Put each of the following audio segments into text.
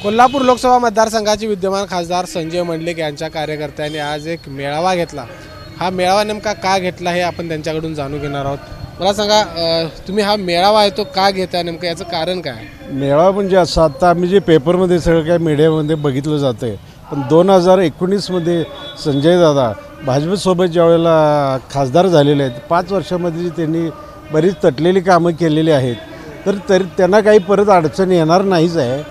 कोल्हापूर लोकसभा मतदारसंघाचे विद्यमान खासदार संजय मंडलिक यांच्या कार्यकर्त्यांनी आज एक मेळावा घेतला। हा मेळावा नेमका का घेतला हे आपण त्यांच्याकडून जाणून घेणार आहोत। मला सांगा, तुम्ही हा मेळावा आहे तो का घेता, नेमकं याचं कारण काय? मेळावा म्हणजे असं आता आम्ही जे पेपरमध्ये सगळं काय मीडियामध्ये बघितलं जातं आहे, पण 2019मध्ये संजय दादा भाजपसोबत ज्यावेळेला खासदार झालेले आहेत 5 वर्षामध्ये त्यांनी बरीच तटलेली कामं केलेली आहेत, तर त्यांना काही परत अडचण येणार नाहीच आहे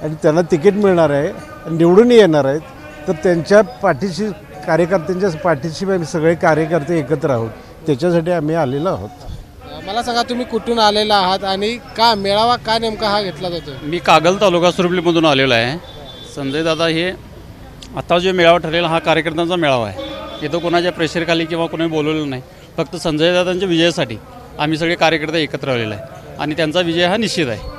आणि त्यांना तिकीट मिळणार आहे, निवडून येणार आहेत। तर त्यांच्या पाठीशी कार्यकर्त्यांच्या पाठीशी आम्ही सगळे कार्यकर्ते एकत्र आहोत, त्याच्यासाठी आम्ही आलेलो आहोत। मला सांगा, तुम्ही कुठून आलेला आहात आणि का मेळावा का नेमका हा घेतला जातो? मी कागल तालुका सुरपलीमधून आलेलो आहे। संजय दादा हे आता जो मेळावा ठरलेला हा कार्यकर्त्यांचा मेळावा आहे। इथं कोणाच्या प्रेशरखाली किंवा कोणी बोलवलेलं नाही, फक्त संजय दादांच्या विजयासाठी आम्ही सगळे कार्यकर्ते एकत्र आलेलो आहे आणि त्यांचा विजय हा निश्चित आहे।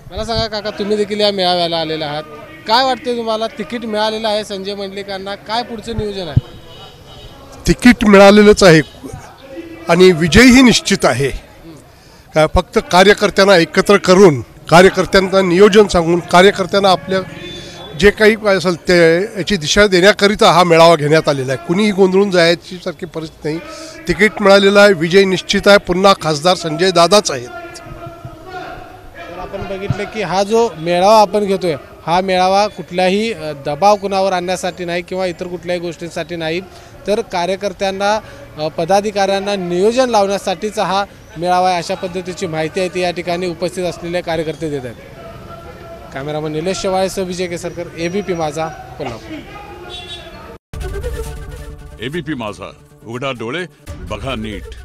मला सांगा काका, तुम्ही देखील या मेळाव्याला आलेला आहात, काय वाटते तुम्हाला? तिकीट मिळालेलं आहे संजय मंडलिकांना, काय पुढचं नियोजन आहे? तिकीट मिळालेलंच आहे आणि विजयही निश्चित आहे। काय फक्त कार्यकर्त्यांना एकत्र करून, कार्यकर्त्यांना नियोजन सांगून, कार्यकर्त्यांना आपल्या जे काही असेल ते याची दिशा देण्याकरिता हा मेळावा घेण्यात आलेला आहे। कुणीही गोंधळून जायची सारखी परिस्थिती नाही। तिकीट मिळालेलं आहे, विजय निश्चित आहे, पुन्हा खासदार संजय दादाच आहेत। तर आपण बघितलं की हा जो मेळावा आपण घेतोय, हा मेळावा कुठलाही दबाव कुणावर आणण्यासाठी नाही किंवा इतर कुठल्याही गोष्टींसाठी नाही, तर कार्यकर्त्यांना पदाधिकाऱ्यांना नियोजन लावण्यासाठीचा हा मेळावा आहे, अशा पद्धतीची माहिती आहे ती या ठिकाणी उपस्थित असलेले कार्यकर्ते देत आहेत। कॅमेरामन निलेश शेवाळेसह विजय केसरकर, एबीपी माझा, कोल्हापूर। एबीपी माझा, उघडा डोळे बघा नीट।